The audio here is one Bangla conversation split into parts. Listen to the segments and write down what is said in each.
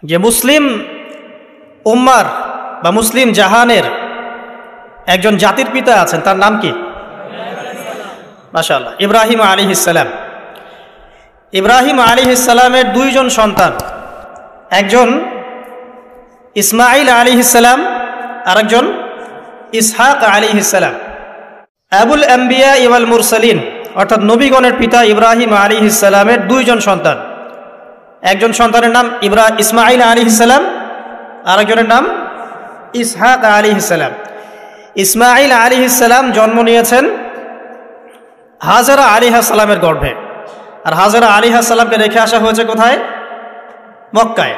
যে মুসলিম উম্মার বা মুসলিম জাহানের একজন জাতির পিতা আছেন, তার নাম কি? মাশাআল্লাহ, ইব্রাহিম আলাইহিস সালাম। ইব্রাহিম আলাইহিস সালামের দুইজন সন্তান, একজন ইসমাঈল আলাইহিস সালাম, আরেকজন ইসহাক আলাইহিস সালাম। আবুল আম্বিয়া ওয়াল মুরসালিন অর্থাৎ নবীগণের পিতা ইব্রাহিম আলাইহিস সালামের দুইজন সন্তান, একজন সন্তানের নাম ইসমাঈল আলাইহিস সালাম, আরেকজনের নাম ইসহাক আলাইহিস সালাম। ইসমাঈল আলাইহিস সালাম জন্ম নিয়েছেন হাজরা আলাইহিস সালামের গর্ভে, আর হাজরা আলাইহিস সালামকে রেখে আসা হয়েছে কোথায়? মক্কায়।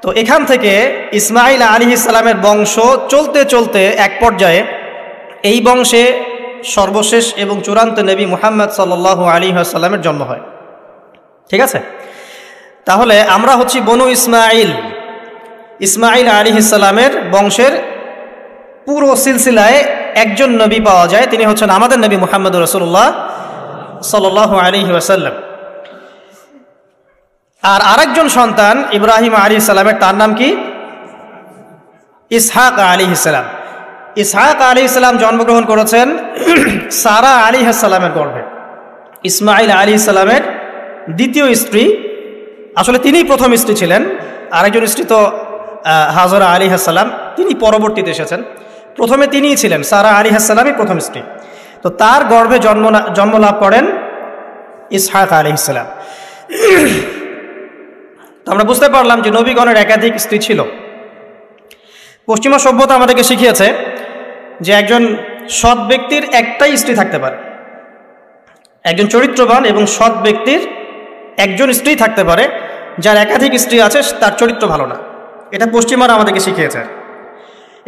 তো এখান থেকে ইসমাঈল আলাইহিস সালামের বংশ চলতে চলতে এক পর্যায়ে এই বংশে সর্বশেষ এবং চূড়ান্ত নবী মুহাম্মদ সাল্লাল্লাহু আলাইহি ওয়াসাল্লামের জন্ম হয়। ঠিক আছে, তাহলে আমরা হচ্ছি বনু ইসমাঈল। ইসমাঈল আলাইহিস সালামের বংশের পুরো সিলসিলায় একজন নবী পাওয়া যায়, তিনি হচ্ছেন আমাদের নবী মুহাম্মদ রাসূলুল্লাহ সাল্লাল্লাহু আলাইহি ওয়াসাল্লাম। আর আরেকজন সন্তান ইব্রাহিম আলাইহিস সালামের, তার নাম কি? ইসহাক আলাইহিস সালাম। ইসহাক আলাইহিস সালাম জন্মগ্রহণ করেছেন সারা আলাইহিস সালামের গর্ভে। ইসমাঈল আলাইহিস সালামের দ্বিতীয় স্ত্রী, আসলে তিনিই প্রথম স্ত্রী ছিলেন, আরেকজন স্ত্রী তো হাজরা আলাইহিস সালাম, তিনি পরবর্তীতে এসেছেন। প্রথমে তিনিই ছিলেন, সারা আলাইহিস সালামই প্রথম স্ত্রী। তো তার গর্ভে জন্ম লাভ করেন ইসহাক আলাইহিস সালাম। তো আমরা বুঝতে পারলাম যে নবীগণের একাধিক স্ত্রী ছিল। পশ্চিমা সভ্যতা আমাদেরকে শিখিয়েছে যে একজন সৎ ব্যক্তির একটাই স্ত্রী থাকতে পারে, একজন চরিত্রবান এবং সৎ ব্যক্তির একজন স্ত্রী থাকতে পারে, যার একাধিক স্ত্রী আছে তার চরিত্র ভালো না। এটা পশ্চিমারা আমাদেরকে শিখিয়েছে,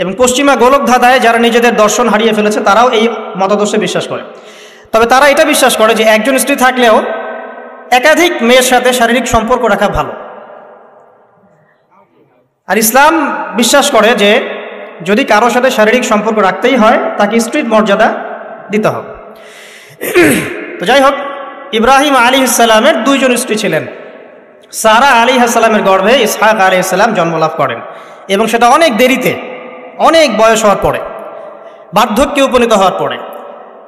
এবং পশ্চিমা গোলকধাঁধায় যারা নিজেদের দর্শন হারিয়ে ফেলেছে তারাও এই মতাদর্শে বিশ্বাস করে। তবে তারা এটা বিশ্বাস করে যে একজন স্ত্রী থাকলেও একাধিক মেয়ের সাথে শারীরিক সম্পর্ক রাখা ভালো। আর ইসলাম বিশ্বাস করে যে যদি কারোর সাথে শারীরিক সম্পর্ক রাখতেই হয় তাকে স্ত্রীর মর্যাদা দিতে হবে। তো যাই হোক, ইব্রাহিম আলাইহিস সালামের দুইজন স্ত্রী ছিলেন। সারা আলাইহিস সালামের গর্ভে ইসহাক আলাইহিস সালাম জন্মলাভ করেন, এবং সেটা অনেক দেরিতে, অনেক বয়স হওয়ার পরে, বার্ধক্যে উপনীত হওয়ার পরে।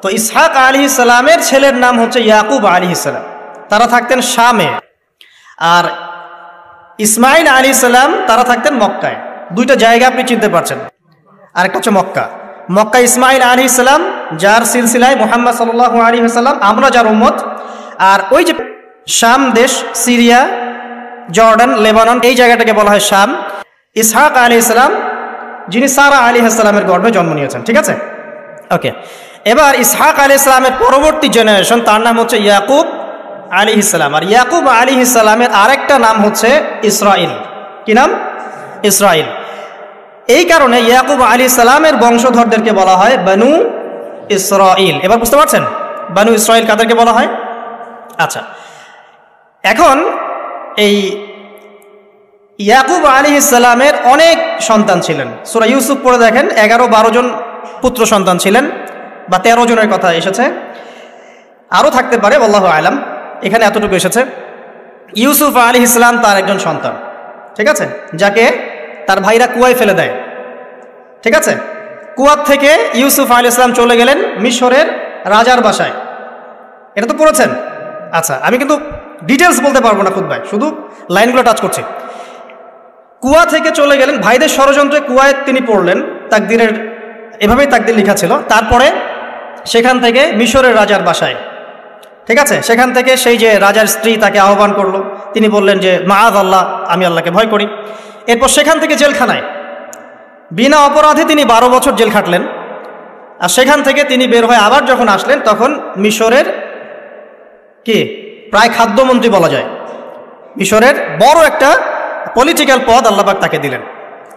তো ইসহাক আলাইহিস সালামের ছেলের নাম হচ্ছে ইয়াকুব আলাইহিস সালাম, তারা থাকতেন শামে। আর ইসমাঈল আলাইহিস সালাম তারা থাকতেন মক্কায়। দুইটা জায়গা আপনি চিনতে পারছেন, আরেকটা হচ্ছে মক্কা। মক্কা ইসমাঈল আলাইহিস সালাম, যার সিলসিলায় মুহাম্মদ সাল্লাল্লাহু আলাইহি ওয়াসাল্লাম, আমরা যার উম্মত। আর ওই যে শাম দেশ, সিরিয়া, জর্ডান, লেবানন, এই জায়গাটাকে বলা হয় শাম। ইসহাক আলাইহিস সালাম যিনি সারা আলাইহিস সালামের গর্ভে জন্ম নিয়েছেন। ঠিক আছে, ওকে। এবার ইসহাক আলাইহিস সালামের পরবর্তী জেনারেশন, তার নাম হচ্ছে ইয়াকুব আলাইহিস সালাম। আর ইয়াকুব আলাইহিস সালামের আরেকটা নাম হচ্ছে ইসরাইল। কি নাম? ইসরাইল। এই কারণে ইয়াকুব আলাইহিস সালামের বংশধরদেরকে বলা হয় বনু ইসরাইল। এবার বুঝতে পারছেন বনু ইসরাইল কাদেরকে বলা হয়? আচ্ছা, এখন এই ইয়াকুব আলাইহিস সালামের অনেক সন্তান ছিলেন। সূরা ইউসুফ পড়ে দেখেন, 11-12 জন পুত্র সন্তান ছিলেন, বা 13 জনের কথা এসেছে, আরও থাকতে পারে, আল্লাহু আলাম। এখানে এতটুকু এসেছে। ইউসুফ আলাইহিস সালাম তার একজন সন্তান, ঠিক আছে, যাকে তার ভাইরা কুয়ায় ফেলে দেয়। ঠিক আছে, কুয়ার থেকে ইউসুফ আলাইহিস সালাম চলে গেলেন মিশরের রাজার বাসায়। এটা তো পড়েছেন। আচ্ছা, আমি কিন্তু ডিটেলস বলতে পারবো না খুতবায়, শুধু লাইনগুলো টাচ করছি। কুয়া থেকে চলে গেলেন, ভাইদের ষড়যন্ত্রে কুয়ায় তিনি পড়লেন, তাকদিরের এভাবেই তাকদির লেখা ছিল। তারপরে সেখান থেকে মিশরের রাজার বাসায়, ঠিক আছে, সেখান থেকে সেই যে রাজার স্ত্রী তাকে আহ্বান করলো, তিনি বললেন যে মাআয আল্লাহ, আমি আল্লাহকে ভয় করি। এরপর সেখান থেকে জেলখানায় বিনা অপরাধে তিনি 12 বছর জেল খাটলেন। আর সেখান থেকে তিনি বের হয়ে আবার যখন আসলেন, তখন মিশরের কি প্রায় খাদ্যমন্ত্রী বলা যায়, মিশরের বড় একটা পলিটিক্যাল পদ আল্লাহ পাক তাকে দিলেন।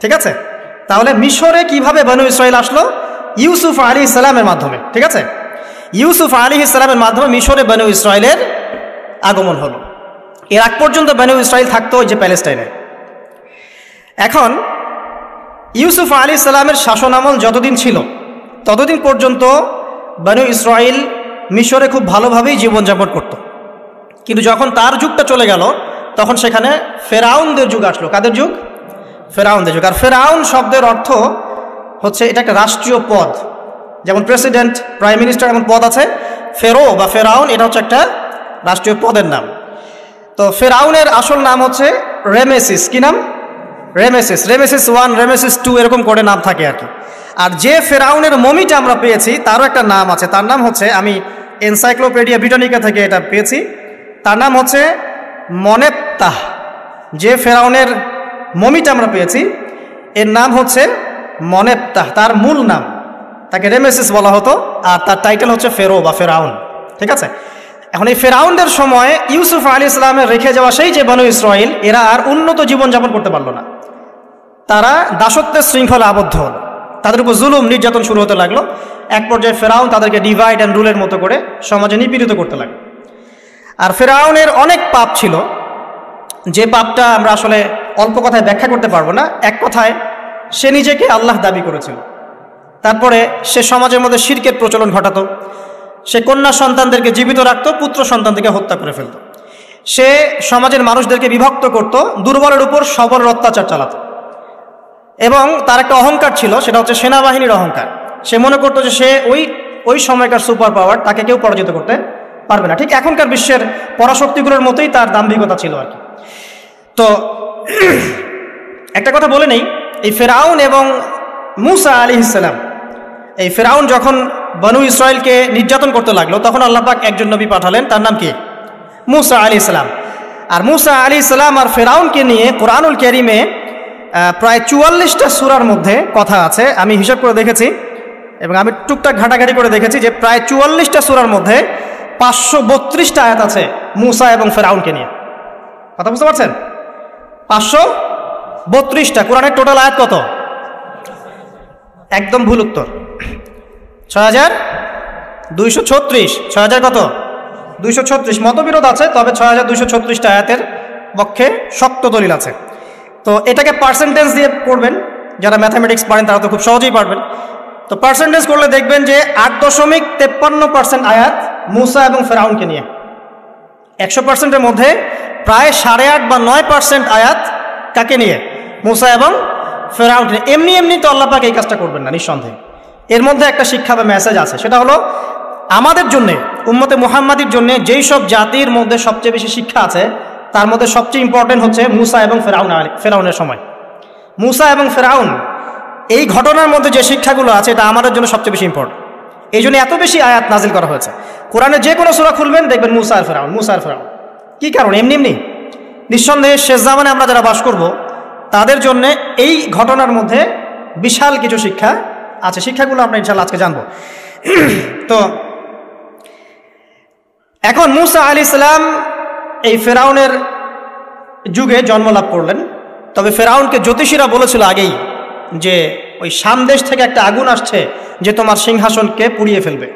ঠিক আছে, তাহলে মিশরে কিভাবে বনু ইসরাইল আসলো? ইউসুফ আলাইহিস সালামের মাধ্যমে। ঠিক আছে, ইউসুফ আলাইহিস সালামের মাধ্যমে মিশরে বনু ইসরাইলের আগমন হলো। এর আগ পর্যন্ত বনু ইসরাইল থাকতো ওই যে প্যালেস্টাইনে। এখন ইউসুফ আলাইহিস সালামের শাসনামল যতদিন ছিল ততদিন পর্যন্ত বনু ইসরাইল মিশরে খুব ভালোভাবেই জীবনযাপন করত। কিন্তু যখন তার যুগটা চলে গেল, তখন সেখানে ফেরাউনদের যুগ আসলো। কাদের যুগ? ফেরাউনদের যুগ। আর ফেরাউন শব্দের অর্থ হচ্ছে এটা একটা রাষ্ট্রীয় পদ, যেমন প্রেসিডেন্ট, প্রাইম মিনিস্টার এমন পদ আছে। ফেরো বা ফেরাউন এটা হচ্ছে একটা রাষ্ট্রীয় পদের নাম। তো ফেরাউনের আসল নাম হচ্ছে রেমেসিস। কি নাম? রেমেসিস। রেমেসিস 1, রেমেসিস 2 এরকম করে নাম থাকে আর কি। আর যে ফেরাউনের মমিটা আমরা পেয়েছি তারও একটা নাম আছে। তার নাম হচ্ছে, আমি এনসাইক্লোপিডিয়া ব্রিটানিকা থেকে এটা পেয়েছি, তার নাম হচ্ছে মনেপ্তাহ। যে ফেরাউনের মমিটা আমরা পেয়েছি এর নাম হচ্ছে মনেপ্তাহ, তার মূল নাম। তাকে রেমেসিস বলা হতো, আর তার টাইটেল হচ্ছে ফেরো বা ফেরাউন। ঠিক আছে। এখন এই ফেরাউনদের সময় ইউসুফ আলাইহিস সালামের রেখে যাওয়া সেই যে বনু ইসরাইল, এরা আর উন্নত জীবনযাপন করতে পারলো না। তারা দাসত্বের শৃঙ্খলা আবদ্ধ হলো, তাদের উপর জুলুম নির্যাতন শুরু হতে লাগলো। এক পর্যায়ে ফেরাউন তাদেরকে ডিভাইড অ্যান্ড রুলের মতো করে সমাজে নিপীড়িত করতে লাগলো। আর ফেরাউনের অনেক পাপ ছিল, যে পাপটা আমরা আসলে অল্প কথায় ব্যাখ্যা করতে পারবো না। এক কথায় সে নিজেকে আল্লাহ দাবি করেছিল। তারপরে সে সমাজের মধ্যে শিরকের প্রচলন ঘটাতো। সে কন্যা সন্তানদেরকে জীবিত রাখতো, পুত্র সন্তানদেরকে হত্যা করে ফেলত। সে সমাজের মানুষদেরকে বিভক্ত করত, দুর্বলের উপর সবলের অত্যাচার চালাতো। এবং তার একটা অহংকার ছিল, সেটা হচ্ছে সেনাবাহিনীর অহংকার। সে মনে করতো যে সে ওই সময়কার সুপার পাওয়ার, তাকে কেউ পরাজিত করতে পারবে না। ঠিক এখনকার বিশ্বের পরাশক্তিগুলোর মতোই তার দাম্ভিকতা ছিল আর কি। তো একটা কথা বলে নেই, এই ফেরাউন এবং মূসা আলাইহিস সালাম, এই ফেরাউন যখন বনু ইসরাইলকে নির্যাতন করতে লাগলো, তখন আল্লাহ পাক একজন নবী পাঠালেন, তার নাম কি? মূসা আলাইহিস সালাম। আর মূসা আলাইহিস সালাম আর ফেরাউনকে নিয়ে কোরআনুল কারীমে প্রায় 44টা সূরার মধ্যে কথা আছে। আমি হিসাব করে দেখেছি এবং আমি টুকটাক ঘাটাঘাটি করে দেখেছি যে প্রায় 44টা সূরার মধ্যে 532টা আয়াত আছে মূসা এবং ফেরাউনকে নিয়ে। কথা বুঝতে পারছেন? 532টা। কোরআনের টোটাল আয়াত কত? একদম ভুল উত্তর, 6236। 6000 কত? 236। মতবিরোধ আছে, তবে 6236টা আয়াতের পক্ষে শক্ত দলিল আছে। তো এটাকে পার্সেন্টেজ দিয়ে পড়বেন, যারা ম্যাথামেটিক্স পারেন তারা তো খুব সহজেই পারবেন। তো পার্সেন্টেজ করলে দেখবেন যে 8.53% আয়াত মূসা এবং ফেরাউনকে নিয়ে। 100%-এর মধ্যে প্রায় 8.5 বা 9% আয়াত কাকে নিয়ে? মূসা এবং ফেরাউনকে নিয়ে। এমনি এমনি তো আল্লাহ পাক এই কাজটা করবেন না, নিঃসন্দেহে। এর মধ্যে একটা শিক্ষা বা মেসেজ আছে, সেটা হলো আমাদের জন্যে, উম্মতে মুহাম্মাদির জন্যে যেই সব জাতির মধ্যে সবচেয়ে বেশি শিক্ষা আছে, তার মধ্যে সবচেয়ে ইম্পর্টেন্ট হচ্ছে মূসা এবং ফেরাউনের সময়। মূসা এবং ফেরাউন এই ঘটনার মধ্যে যে শিক্ষাগুলো আছে, এটা আমাদের জন্য সবচেয়ে বেশি ইম্পর্টেন্ট। এই জন্য এত বেশি আয়াত নাজিল করা হয়েছে। কোরআনে যে কোনো সূরা খুলবেন দেখবেন মূসা আর ফেরাউন, মূসা আর ফেরাউন। কি কারণ? এমনি এমনি? নিঃসন্দেহে শেষ জামানে আমরা যারা বাস করব, তাদের জন্য এই ঘটনার মধ্যে বিশাল কিছু শিক্ষা আছে। শিক্ষাগুলো আমরা ইনশাআল্লাহ আজকে জানবো। তো এখন মূসা আলাইহিস সালাম এই ফেরাউনের যুগে জন্ম লাভ করলেন। তবে ফেরাউনকে জ্যোতিষীরা বলেছিল আগেই যে ওই শাম দেশ থেকে একটা আগুন আসছে যে তোমার সিংহাসনকে পুড়িয়ে ফেলবে।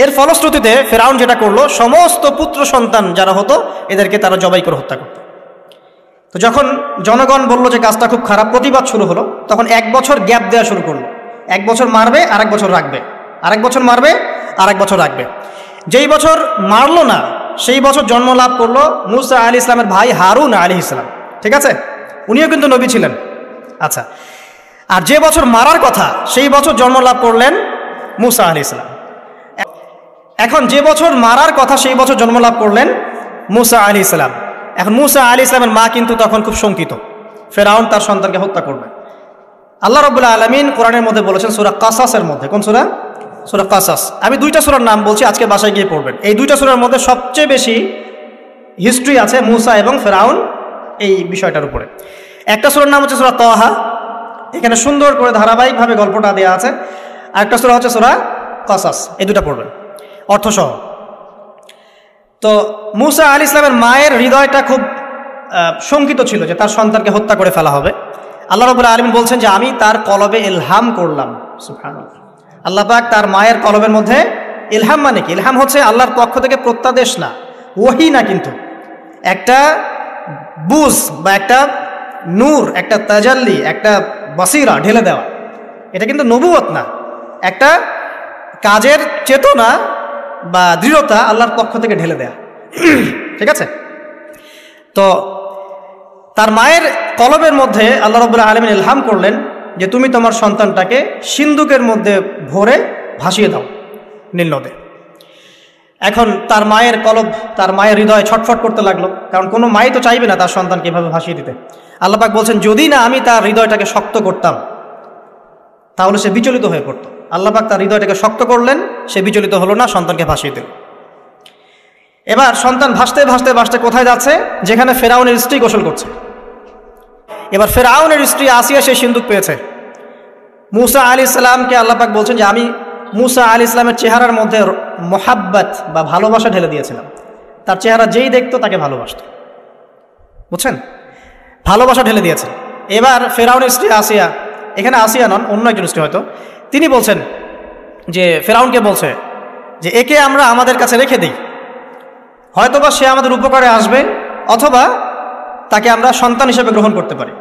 এর ফলশ্রুতিতে ফেরাউন যেটা করলো, সমস্ত পুত্র সন্তান যারা হতো এদেরকে তারা জবাই করে হত্যা করত। তো যখন জনগণ বলল যে কাজটা খুব খারাপ, প্রতিবাদ শুরু হলো, তখন 1 বছর গ্যাপ দেওয়া শুরু করলো। 1 বছর মারবে, আরেক বছর রাখবে, আরেক বছর মারবে, আরেক বছর রাখবে। যেই বছর মারলো না, সেই বছর জন্ম লাভ করলো মূসা আলাইহিস সালামের ভাই হারুন আলাইহিস সালাম। ঠিক আছে, উনিও কিন্তু নবী ছিলেন। আচ্ছা, আর যে বছর মারার কথা সেই বছর জন্ম লাভ করলেন মূসা আলাইহিস সালাম। এখন যে বছর মারার কথা সেই বছর জন্ম লাভ করলেন মূসা আলাইহিস সালাম। এখন মূসা আলাইহিস সালামের মা কিন্তু তখন খুব শঙ্কিত, ফেরাউন তার সন্তানকে হত্যা করবে। আল্লাহ রাব্বুল আলামিন কোরআনের মধ্যে বলেছেন সূরা কাসাসের মধ্যে। কোন সূরা? সূরা কাসাস। আমি 2টা সূরার নাম বলছি, আজকে বাসায় গিয়ে পড়বেন। এই 2টা সূরার মধ্যে সবচেয়ে বেশি হিস্ট্রি আছে মূসা এবং ফেরাউন এই বিষয়টার উপরে। একটা সূরার নাম হচ্ছে সূরা তাহা, এখানে সুন্দর করে ধারাবাহিকভাবে গল্পটা দেওয়া আছে। আর একটা সূরা হচ্ছে সূরা কাসাস। এই 2টা পড়বেন অর্থসহ। তো মূসা আলাইহিস সালামের মায়ের হৃদয়টা খুব শঙ্কিত ছিল যে তার সন্তানকে হত্যা করে ফেলা হবে। আল্লাহ রাব্বুল আলামিন বলছেন যে আমি তার কলবে ইলহাম করলাম। সুবহানাল্লাহ। আল্লাহ পাক তার মায়ের কলবের মধ্যে ইলহাম, মানে কি? ইলহাম হচ্ছে আল্লাহর পক্ষ থেকে প্রত্যাদেশ না, ওহী না, কিন্তু একটা বুঝ বা একটা নূর, একটা তাজাল্লি, একটা বাসিরা ঢেলে দেওয়া। এটা কিন্তু নবুয়ত না, একটা কাজের চেতনা বা দৃঢ়তা আল্লাহর পক্ষ থেকে ঢেলে দেয়া। ঠিক আছে? তো তার মায়ের কলবের মধ্যে আল্লাহ রাব্বুল আলামিন ইলহাম করলেন যে তুমি তোমার সন্তানটাকে সিন্দুকের মধ্যে ভরে ভাসিয়ে দাও নীল নদে। এখন তার মায়ের কলব, তার মায়ের হৃদয় ছটফট করতে লাগলো, কারণ কোনো মাই তো চাইবে না তার সন্তানকে এভাবে ভাসিয়ে দিতে। আল্লাহ পাক বলছেন যদি না আমি তার হৃদয়টাকে শক্ত করতাম তাহলে সে বিচলিত হয়ে পড়তো। আল্লাহ পাক তার হৃদয়টাকে শক্ত করলেন, সে বিচলিত হলো না, সন্তানকে ভাসিয়ে দিল। এবার সন্তান ভাসতে ভাসতে ভাসতে কোথায় যাচ্ছে? যেখানে ফেরাউনের স্ত্রী গোসল করছে। এবার ফেরাউনের স্ত্রী আসিয়া সেই সিন্দুক পেয়েছে। মূসা আলাইহিস সালামকে আল্লাহ পাক বলছেন যে আমি মূসা আলাইহিস সালামের চেহারার মধ্যে মোহাব্বত বা ভালোবাসা ঢেলে দিয়েছিলাম। তার চেহারা যেই দেখতো তাকে ভালোবাসত, বুঝছেন, ভালোবাসা ঢেলে দিয়েছে। এবার ফেরাউনের স্ত্রী আসিয়া, এখানে আসিয়া নন, অন্য একজন স্ত্রী হয়তো, তিনি বলছেন যে ফেরাউনকে বলছে যে একে আমরা আমাদের কাছে রেখে দিই, হয়তোবা সে আমাদের উপকারে আসবে, অথবা তাকে আমরা সন্তান হিসেবে গ্রহণ করতে পারি।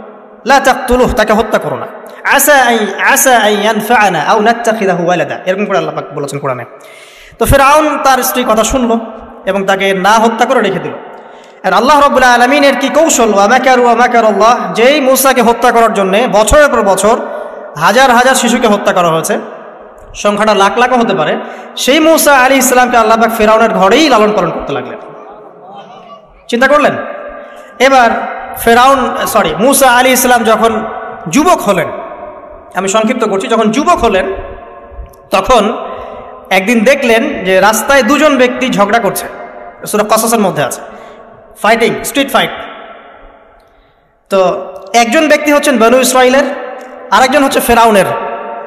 লা তাকতুলুহু, তাকে হত্যা করো না। আসা আন ইয়ানফা'না আও নাত্তাখিযাহু ওয়ালাদা, এরকম করে আল্লাহ পাক বলেছেন কোরআনে। তো ফেরাউন তার স্ত্রীর কথা শুনলো এবং তাকে না হত্যা করে রেখে দিল। আর আল্লাহ রাব্বুল আলামিনের কি কৌশল, ওয়া মাকারু ওয়া মাকারাল্লাহ, যেই মূসাকে হত্যা করার জন্য বছরের পর বছর হাজার হাজার শিশুকে হত্যা করা হয়েছে, সংখ্যাটা লাখ লাখও হতে পারে, সেই মূসা আলাইহিস সালামকে আল্লাহ পাক ফেরাউনের ঘরেই লালন পালন করতে লাগলেন। চিন্তা করলেন? এবার মূসা আলাইহিস সালাম যখন যুবক হলেন, আমি সংক্ষিপ্ত করছি, যখন যুবক হলেন তখন একদিন দেখলেন যে রাস্তায় দুজন ব্যক্তি ঝগড়া করছে, সূরা কসসের মধ্যে আছে, ফাইটিং, স্ট্রিট ফাইট। তো একজন ব্যক্তি হচ্ছেন বনু ইসরাইলের, আরেকজন হচ্ছে ফেরাউনের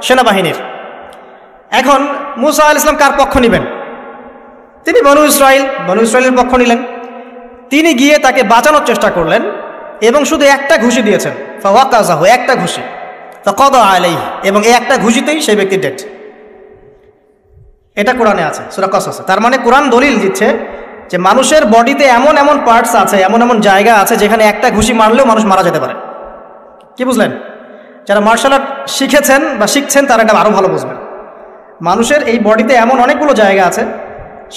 সেনাবাহিনীর। এখন মূসা আলাইহিস সালাম কার পক্ষ নেবেন? তিনি বনু ইসরাইলের পক্ষ নিলেন। তিনি গিয়ে তাকে বাঁচানোর চেষ্টা করলেন এবং শুধু একটা ঘুষি দিয়েছেন, ফাওয়াকাযাহু, একটা ঘুষি, ফাকাদা আলাইহি, এবং এই একটা ঘুষিতেই সেই ব্যক্তি ডেড। এটা কোরআনে আছে, সূরা কসসে। তার মানে কোরআন দলিল দিচ্ছে যে মানুষের বডিতে এমন এমন পার্টস আছে, এমন এমন জায়গা আছে যেখানে একটা ঘুষি মারলেও মানুষ মারা যেতে পারে। কি বুঝলেন? যারা মার্শাল আর্ট শিখেছেন বা শিখছেন তারা এটা আরও ভালো বুঝবেন। মানুষের এই বডিতে এমন অনেকগুলো জায়গা আছে,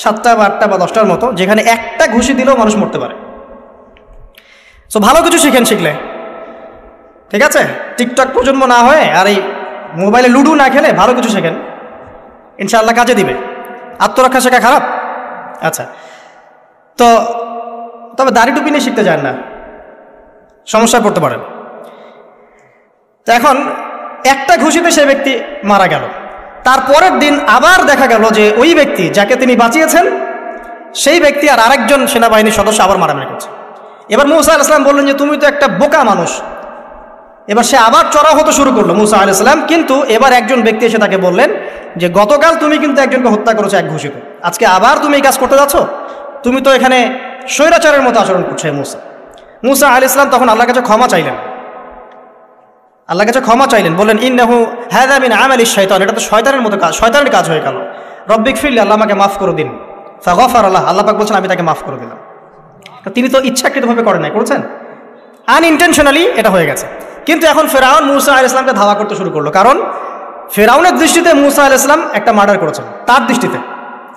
7টা বা 8টা বা 10টার মতো, যেখানে একটা ঘুষি দিলেও মানুষ মরতে পারে। সো ভালো কিছু শিখেন, শিখলে ঠিক আছে, টিকটক প্রজন্ম না হয়ে আর এই মোবাইলে লুডো না খেলে ভালো কিছু শেখেন, ইনশাআল্লাহ কাজে দিবে। আত্মরক্ষা শেখা খারাপ? আচ্ছা, তো তবে দাড়ি টুপি নিয়ে শিখতে যান না, সমস্যায় পড়তে পারেন। তো এখন একটা ঘুষিতে সেই ব্যক্তি মারা গেল। তারপরের দিন আবার দেখা গেল যে ওই ব্যক্তি যাকে তিনি বাঁচিয়েছেন সেই ব্যক্তি আর আরেকজন সেনাবাহিনীর সদস্য আবার মারামারি করছে। এবার মূসা আলাইহিস সালাম বললেন যে তুমি তো একটা বোকা মানুষ। এবার সে আবার চড়াও হতে শুরু করলো মূসা আলাইহিস সালাম, কিন্তু এবার একজন ব্যক্তি এসে তাকে বললেন যে গতকাল তুমি কিন্তু একজনকে হত্যা করেছো এক ঘুষিতে, আজকে আবার তুমি এই কাজ করতে যাচ্ছ, তুমি তো এখানে স্বৈরাচারের মতো আচরণ করছো। মূসা আলাইহিস সালাম তখন আল্লাহর কাছে ক্ষমা চাইলেন, বললেন ইন্নাহু হাযা মিন আমালিশ শাইতান, এটা তো শয়তানের মতো কাজ, শয়তানের কাজ হয়ে গেল। রব্বিক ফিরলি, আল্লাহ আমাকে মাফ করে দিন। ফাগফারা লাহ, আল্লাহ পাক বলছেন আমি তাকে মাফ করে দিলাম। তিনি তো ইচ্ছাকৃতভাবে করেন নাই, করেছেন আনইনটেনশনালি, এটা হয়ে গেছে। কিন্তু এখন ফেরাউন মূসা আলাইহিস সালামকে ধাওয়া করতে শুরু করলো, কারণ ফেরাউনের দৃষ্টিতে মূসা আলাইহিস সালাম একটা মার্ডার করেছেন তার দৃষ্টিতে,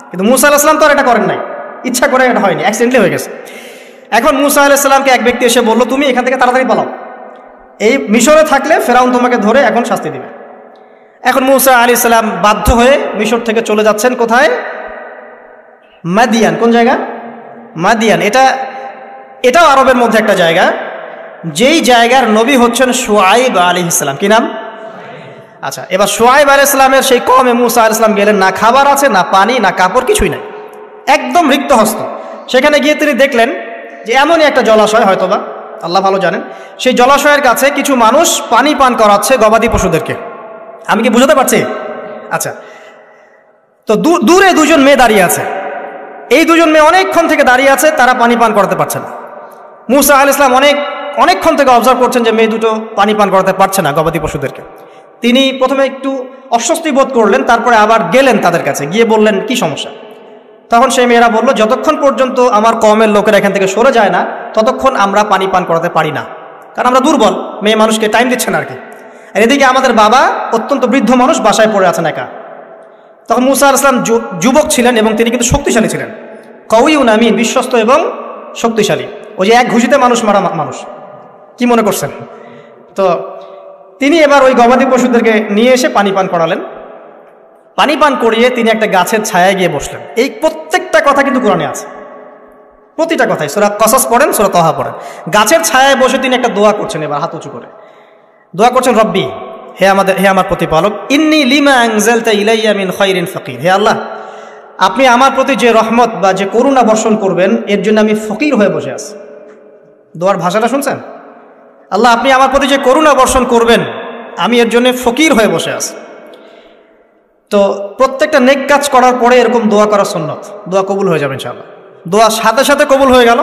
কিন্তু মূসা আলাইহিস সালাম তো আর এটা করেন নাই, ইচ্ছা করে এটা হয়নি, অ্যাক্সিডেন্টলি হয়ে গেছে। এখন মূসা আলাইহিস সালামকে এক ব্যক্তি এসে বলল তুমি এখান থেকে তাড়াতাড়ি পালাও, এই মিশরে থাকলে ফেরাউন তোমাকে ধরে এখন শাস্তি দিবে। এখন মূসা আলাইহিস সালাম বাধ্য হয়ে মিশর থেকে চলে যাচ্ছেন কোথায়? মাদিয়ান। কোন জায়গা? মাদিয়ান। এটাও আরবের মধ্যে একটা জায়গা, যেই জায়গার নবী হচ্ছেন শুআইব আলাইহিস সালাম। কি নাম? আচ্ছা, এবার শুআইব আলাইহিস সালামের সেই কওমে মূসা আলাইহিস সালাম গেলেন, না খাবার আছে, না পানি, না কাপড়, কিছুই নাই, একদম রিক্ত হস্ত। সেখানে গিয়ে তিনি দেখলেন যে এমনই একটা জলাশয়, হয়তোবা আল্লাহ ভালো জানেন, সেই জলাশয়ের কাছে কিছু মানুষ পানি পান করাচ্ছে গবাদি পশুদেরকে। আমি কি বুঝাতে পারছি? আচ্ছা, তো দূরে দুজন মেয়ে দাঁড়িয়ে আছে, এই দুজন মেয়ে অনেকক্ষণ থেকে দাঁড়িয়ে আছে, তারা পানি পান করাতে পারছে না। মূসা আলাইহিস সালাম অনেকক্ষণ থেকে অবজার্ভ করছেন যে মেয়ে দুটো পানি পান করাতে পারছে না গবাদি পশুদেরকে। তিনি প্রথমে একটু অস্বস্তি বোধ করলেন, তারপরে আবার গেলেন তাদের কাছে, গিয়ে বললেন কি সমস্যা। তখন সেই মেয়েরা বলল যতক্ষণ পর্যন্ত আমার কওমের লোকেরা এখান থেকে সরে যায় না ততক্ষণ আমরা পানি পান করাতে পারি না, কারণ আমরা দুর্বল, মেয়ে মানুষকে টাইম দিচ্ছেন আর কি। আর এদিকে আমাদের বাবা অত্যন্ত বৃদ্ধ মানুষ, বাসায় পড়ে আছেন একা। তখন মূসা আলাইহিস সালাম যুবক ছিলেন এবং তিনি কিন্তু শক্তিশালী ছিলেন, কওয়িউন আমিন, বিশ্বস্ত এবং শক্তিশালী। ওই যে এক ঘুষিতে মানুষ মারা মানুষ, কি মনে করছেন? তো তিনি এবার ওই গবাদি পশুদেরকে নিয়ে এসে পানি পান করালেন। পানি পান করিয়ে তিনি একটা গাছের ছায়ায় গিয়ে বসলেন। এই প্রত্যেকটা কথা কিন্তু কোরআনে আছে, প্রতিটা কথাই। সূরা কসস পড়েন, সূরা তাহা পড়েন। গাছের ছায়ায় বসে তিনি একটা দোয়া করছেন, এবার হাত উঁচু করে দোয়া করছেন, রব্বি, হে আমার প্রতিপালক, ইন্নী লিমা আনজালতা ইলাইয়া মিন খায়রিন ফাকির। হে আল্লাহ, আপনি আমার প্রতি যে রহমত বা যে করুণা বর্ষণ করবেন এর জন্য আমি ফকির হয়ে বসে আছি। দোয়ার ভাষাটা শুনছেন? আল্লাহ, আপনি আমার প্রতি যে করুণা বর্ষণ করবেন আমি এর জন্য ফকির হয়ে বসে আছি। তো প্রত্যেকটা নেক কাজ করার পরে এরকম দোয়া করা সুন্নত, দোয়া কবুল হয়ে যাবে ইনশাআল্লাহ। দোয়া সাথে সাথে কবুল হয়ে গেল।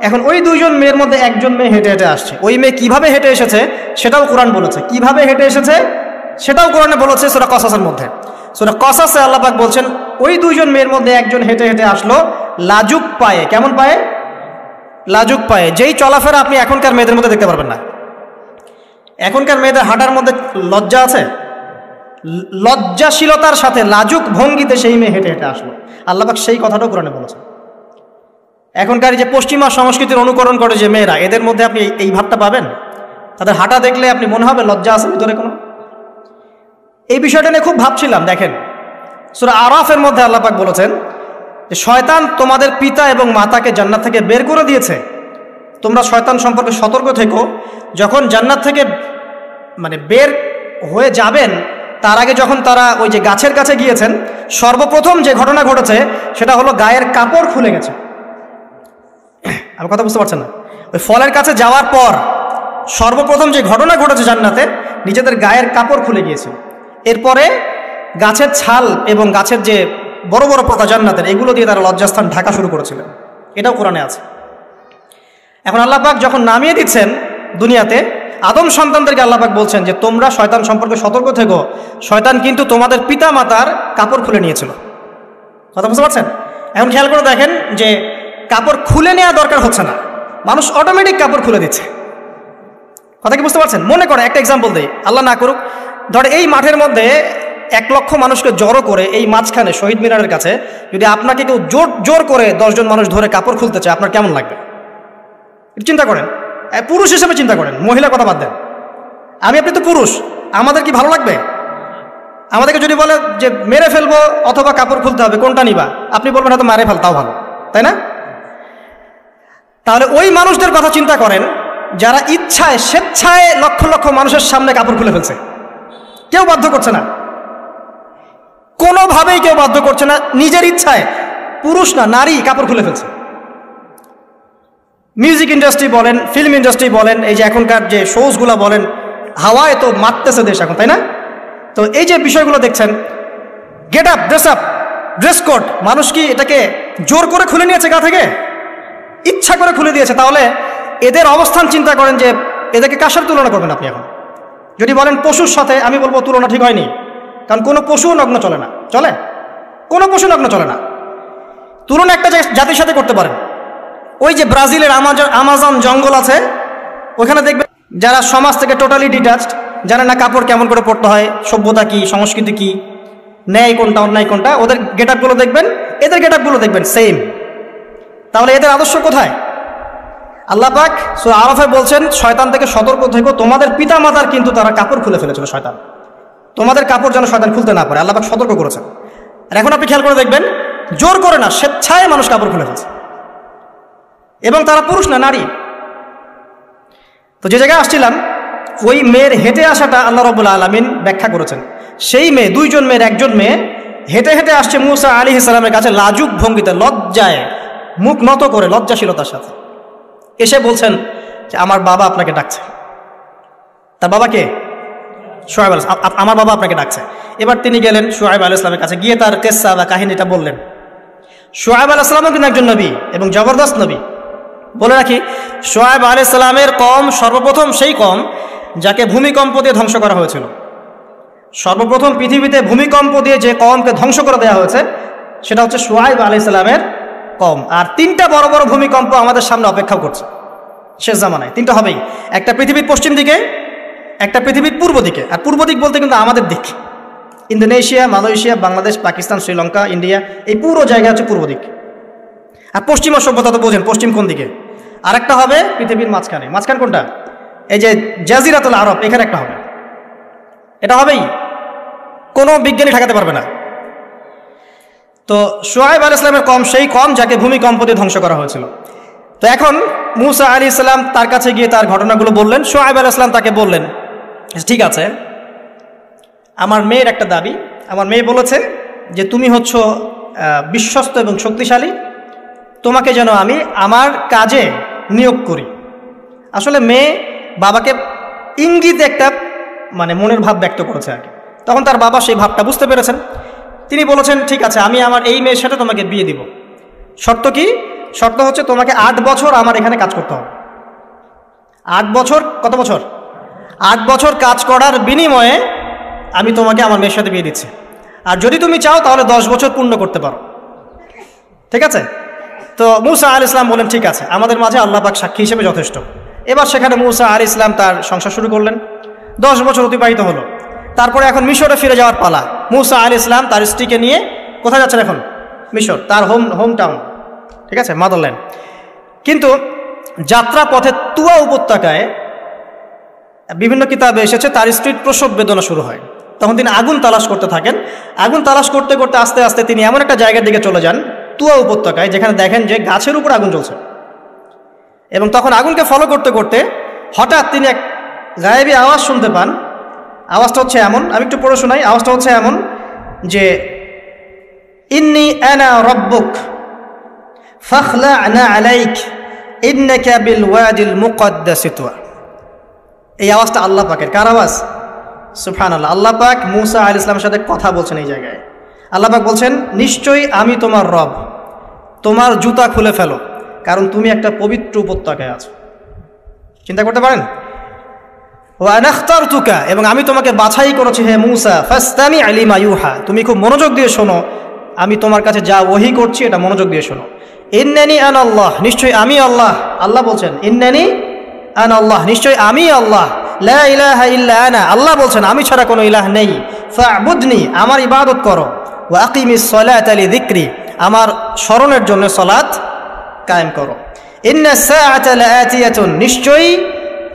এখন ওই দুইজন মেয়ের মধ্যে একজন মেয়ে হেঁটে হেঁটে আসছে। ওই মেয়ে কিভাবে হেঁটে এসেছে সেটাও কোরআন বলেছে, কিভাবে হেঁটে এসেছে সেটাও কোরআনে বলেছে সূরা কসাসের মধ্যে। সূরা কসাসে আল্লাহ পাক বলছেন, ওই দুইজন মেয়ের মধ্যে একজন হেঁটে হেঁটে আসলো লাজুক পায়ে। কেমন পায়ে? লাজুক পায়ে। যেই চলাফেরা আপনি এখনকার মেয়েদের মধ্যে দেখতে পারবেন না। এখনকার মেয়েদের হাঁটার মধ্যে লজ্জা আছে, লজ্জাশীলতার সাথে লাজুক ভঙ্গিতে সেই মেয়ে হেঁটে হেঁটে আসলো। আল্লাহ পাক সেই কথাটাও কোরআনে বলেছেন। এখনকার যে পশ্চিমা সংস্কৃতির অনুকরণ করে যে মেয়েরা, এদের মধ্যে আপনি এই ভাবটা পাবেন। তাদের হাঁটা দেখলে আপনি মনে হবে লজ্জা আছে ভিতরে কোনো। এই বিষয়টা নিয়ে খুব ভাবছিলাম। দেখেন, সূরা আরাফের মধ্যে আল্লাহ পাক বলেছেন যে শয়তান তোমাদের পিতা এবং মাতাকে জান্নাত থেকে বের করে দিয়েছে, তোমরা শয়তান সম্পর্কে সতর্ক থেকো। যখন জান্নাত থেকে বের হয়ে যাবেন তার আগে যখন তারা ওই যে গাছের কাছে গিয়েছেন, সর্বপ্রথম যে ঘটনা ঘটেছে সেটা হলো গায়ের কাপড় খুলে গেছে। আমার কথা বুঝতে পারছেন না? ওই ফলের কাছে যাওয়ার পর সর্বপ্রথম যে ঘটনা ঘটেছে জান্নাতে, নিজেদের গায়ের কাপড় খুলে গিয়েছে। এরপরে গাছের ছাল এবং গাছের যে বড় বড় পাতা জান্নাতের, এগুলো দিয়ে তারা লজ্জাস্থান ঢাকা শুরু করেছিলেন। এটাও কোরআনে আছে। এখন আল্লাহ পাক যখন নামিয়ে দিচ্ছেন দুনিয়াতে, আদম সন্তানদেরকে আল্লাহ পাক বলছেন যে তোমরা শয়তান সম্পর্কে সতর্ক থেকো, শয়তান কিন্তু তোমাদের পিতা মাতার কাপড় খুলে নিয়েছিল। কথা বুঝতে পারছেন? এখন খেয়াল করে দেখেন যে কাপড় খুলে নেওয়া দরকার হচ্ছে না, মানুষ অটোমেটিক কাপড় খুলে দিচ্ছে। কথা কি বুঝতে পারছেন? মনে করে একটা এক্সাম্পল দেই, আল্লাহ না করুক, ধরে এই মাঠের মধ্যে 1 লক্ষ মানুষকে জড়ো করে এই মাঝখানে শহীদ মিনারের কাছে যদি আপনাকে কেউ জোর করে 10 জন মানুষ ধরে কাপড় খুলতে চায়, আপনার কেমন লাগবে? চিন্তা করেন, পুরুষ হিসেবে চিন্তা করেন, মহিলা কথা বাদ দেন। আপনি তো পুরুষ, আমাদের কি ভালো লাগবে? আমাদেরকে যদি বলে যে মেরে ফেলবো অথবা কাপড় খুলতে হবে, কোনটা নিবা? আপনি বলবেন হয়তো মারে ফেল, তাও ভালো, তাই না? তাহলে ওই মানুষদের কথা চিন্তা করেন যারা ইচ্ছায় স্বেচ্ছায় লক্ষ লক্ষ মানুষের সামনে কাপড় খুলে ফেলছে। কেউ বাধ্য করছে না, কোনোভাবেই কেউ বাধ্য করছে না, নিজের ইচ্ছায়, পুরুষ না নারী কাপড় খুলে ফেলছে। মিউজিক ইন্ডাস্ট্রি বলেন, ফিল্ম ইন্ডাস্ট্রি বলেন, এই যে এখনকার যে শোজগুলো বলেন, হাওয়ায় তো মারতেছে দেশ এখন, তাই না? তো এই যে বিষয়গুলো দেখছেন, গেট আপ, ড্রেস কোড, মানুষ কি এটাকে জোর করে খুলে নিয়েছে গা থেকে? ইচ্ছা করে খুলে দিয়েছে। তাহলে এদের অবস্থান চিন্তা করেন যে এদেরকে কার সাথে তুলনা করবেন আপনি? এখন যদি বলেন পশুর সাথে, আমি বলবো তুলনা ঠিক হয়নি, কারণ কোনো পশু নগ্ন চলে না। চলে? কোনো পশু নগ্ন চলে না। তুলনা একটা জাতির সাথে করতে পারেন। ওই যে ব্রাজিলের আমাজন জঙ্গল আছে, ওখানে দেখবেন যারা সমাজ থেকে টোটালি ডিটাচড, জানে না কাপড় কেমন করে পরতে হয়, সভ্যতা কি, সংস্কৃতি কি, ন্যায় কোনটা অন্যায় কোনটা, ওদের গেট আপগুলো দেখবেন, এদের গেট আপগুলো দেখবেন সেম। তাহলে এদের আদর্শ কোথায়? আল্লাহ পাক সূরা আরাফে বলছেন শয়তান থেকে সতর্ক থেকো, তোমাদের পিতা মাতার কিন্তু তারা কাপড় খুলে ফেলেছিল শয়তান, তোমাদের কাপড় যেন শয়তান খুলতে না পারে, আল্লাহ পাক সতর্ক করেছেন। আর এখন আপনি খেয়াল করে দেখবেন, জোর করে না, স্বেচ্ছায় মানুষ কাপড় খুলে ফেলছে, এবং তারা পুরুষ না নারী। তো যে জায়গায় আসছিলাম, ওই মেয়ের হেঁটে আসাটা আল্লাহ রাব্বুল আলামিন ব্যাখ্যা করেছেন। সেই মেয়ে, 2 জন মেয়ের একজন মেয়ে হেঁটে হেঁটে আসছে মূসা আলাইহিস সালামের কাছে লাজুক ভঙ্গিতে, লজ্জায় মুখ নত করে, লজ্জাশীলতার সাথে এসে বলছেন যে আমার বাবা আপনাকে ডাকছে। তার বাবা কে? শুআয়ব আলাইহিস সালাম। আমার বাবা আপনাকে ডাকছে। এবার তিনি গেলেন শুআয়ব আলাইহিস সালামের কাছে, গিয়ে তার কিসসা বা কাহিনীটা বললেন। শুআয়ব আলাইহিস সালামও কিন্তু একজন নবী এবং জবরদস্ত নবী। বলে রাখি, শুআয়ব আলাইহিস সালামের কওম সর্বপ্রথম সেই কওম যাকে ভূমিকম্প দিয়ে ধ্বংস করা হয়েছিল। সর্বপ্রথম পৃথিবীতে ভূমিকম্প দিয়ে যে কওমকে ধ্বংস করে দেওয়া হয়েছে সেটা হচ্ছে শুআয়ব আলাইহিস সালামের কওম। আর 3টা বড় বড় ভূমিকম্প আমাদের সামনে অপেক্ষা করছে শেষ জামানায়। 3টা হবেই, একটা পৃথিবীর পশ্চিম দিকে, একটা পৃথিবীর পূর্ব দিকে। আর পূর্ব দিক বলতে কিন্তু আমাদের দিক, Indonesia, Malaysia, Bangladesh, Pakistan, Sri Lanka, India, এই পুরো জায়গা হচ্ছে পূর্ব দিক। আর পশ্চিমা সভ্যতা তো বোঝেন, পশ্চিম কোন দিকে? আরেকটা হবে পৃথিবীর মাঝখানে। মাঝখান কোনটা? এই যে জাজিরাতুল আরব, এখানে একটা হবে। এটা হবেই, কোনো বিজ্ঞানী ঠেকাতে পারবে না। তো শুআয়ব আলাইহিস সালামের কওম সেই কওম যাকে ভূমিকম্প দিয়ে ধ্বংস করা হয়েছিল। তো এখন মূসা আলাইহিস সালাম তার কাছে গিয়ে তার ঘটনাগুলো বললেন। শুআয়ব আলাইহিস সালাম তাকে বললেন, ঠিক আছে, আমার মেয়ের একটা দাবি। আমার মেয়ে বলেছে যে তুমি হচ্ছ বিশ্বস্ত এবং শক্তিশালী, তোমাকে যেন আমি আমার কাজে নিয়োগ করি। আসলে মেয়ে বাবাকে ইঙ্গিতে একটা মানে মনের ভাব ব্যক্ত করেছে আর কি। তখন তার বাবা সেই ভাবটা বুঝতে পেরেছেন। তিনি বলেছেন, ঠিক আছে, আমি আমার এই মেয়ের সাথে তোমাকে বিয়ে দিব। শর্ত কি? শর্ত হচ্ছে তোমাকে 8 বছর আমার এখানে কাজ করতে হবে। 8 বছর, কত বছর? 8 বছর কাজ করার বিনিময়ে আমি তোমাকে আমার মেয়ের সাথে বিয়ে দিচ্ছি। আর যদি তুমি চাও তাহলে 10 বছর পূর্ণ করতে পারো। ঠিক আছে? তো মূসা আলাইহিস সালাম বলেন, ঠিক আছে, আমাদের মাঝে আল্লাহ পাক সাক্ষী হিসেবে যথেষ্ট। এবার সেখানে মূসা আলাইহিস সালাম তার সংসার শুরু করলেন। 10 বছর অতিবাহিত হলো। তারপরে এখন মিশরে ফিরে যাওয়ার পালা। মূসা আলাইহিস সালাম তার স্ত্রীকে নিয়ে কোথায় যাচ্ছেন এখন? মিশর, তার হোম টাউন। ঠিক আছে, মাদারল্যান্ড। কিন্তু যাত্রা পথে তুয়া উপত্যকায় বিভিন্ন কিতাবে এসেছে তার স্ত্রীর প্রসব বেদনা শুরু হয়। তখন তিনি আগুন তালাশ করতে থাকেন। আগুন তালাশ করতে করতে আস্তে আস্তে তিনি এমন একটা জায়গার দিকে চলে যান, তুয়া উপত্যকায়, যেখানে দেখেন যে গাছের উপর আগুন জ্বলছে। এবং তখন আগুনকে ফলো করতে করতে হঠাৎ তিনি এক গায়েবী আওয়াজ শুনতে পান। আওয়াজটা হচ্ছে এমন, আমি একটু পড়ে শোনাই। আওয়াজটা হচ্ছে এমন যে ইন্নী আনা রব্বুক ফাখলা'না আলাইক ইন্নাকা বিল ওয়াদিল মুকদ্দাসি তুয়া। এই আওয়াজটা আল্লাহ পাকের। কার আওয়াজ? সুবহানাল্লাহ। আল্লাহ পাক মূসা আলাইহিস সালামের সাথে কথা বলছেন এই জায়গায়। আল্লাহ পাক বলছেন, নিশ্চয়ই আমি তোমার রব, তোমার জুতা খুলে ফেলো, কারণ তুমি একটা পবিত্র উপত্যকায় আছো। চিন্তা করতে পারেন? ওয়া আনা ইখতারতুকা, এবং আমি তোমাকে বাছাই করেছি হে মূসা, ফাসতামি লিমা ইউহা, তুমি খুব মনোযোগ দিয়ে শোনো, আমি তোমার কাছে যা ওহী করছি এটা মনোযোগ দিয়ে শোনো। ইন্নানি আনা আল্লাহ, নিশ্চয়ই আমি আল্লাহ। আল্লাহ বলছেন ইন্নানি আনা আল্লাহ, নিশ্চয়ই আমি আল্লাহ। লা ইলাহা ইল্লা আনা, আল্লাহ বলছেন আমি ছাড়া কোনো ইলাহ নেই। ফা'বুদনি, আমার ইবাদত করো। ওয়া আকিমিস সালাতা লিযিকরি, আমার স্মরণের জন্য সালাত কায়েম করো। ইন্নাস সাআতা লাআতিয়াতুন, নিশ্চয়ই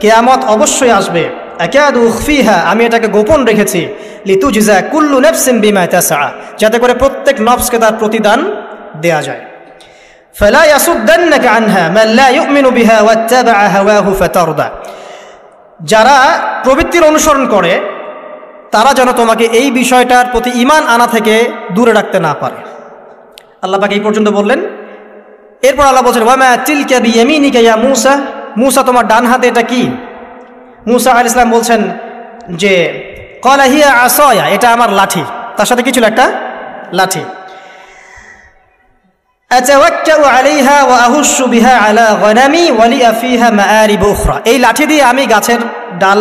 কিয়ামত অবশ্যই আসবে। আকাদু উখফিহা, আমি এটাকে গোপন রেখেছি। লিতুজজা কুল্লু নাফসিন বিমা তাসআ, যাতে করে প্রত্যেক নফসকে তার প্রতিদান দেয়া যায়। ফালা ইয়াসুদ্দান্নাকা আনহা মান লা ইউমিনু বিহা ওয়াত্তাবা হাওয়াহু ফাতারদা, যারা প্রবৃত্তির অনুসরণ করে তারা যেন তোমাকে এই বিষয়টার প্রতি ঈমান আনা থেকে দূরে রাখতে না পারে। আল্লাহ পাক এই পর্যন্ত বললেন। এরপর আল্লাহ বলছেন, ওয়া মা তিলকা বিয়ামিনিকা ইয়া মূসা, মূসা তোমার ডান হাতে এটা কি? মূসা আলাইহিস সালাম বলছেন যে ক্বালা হিয়া আসায়া, এটা আমার লাঠি। তার সাথে কি ছিল? একটা লাঠি। আতাওয়াক্কাউ আলাইহা ওয়া আহুশু বিহা আলা গনামি ওয়া লিয়া ফিহা মাআরিব উখরা, এই লাঠি দিয়ে আমি গাছের ডাল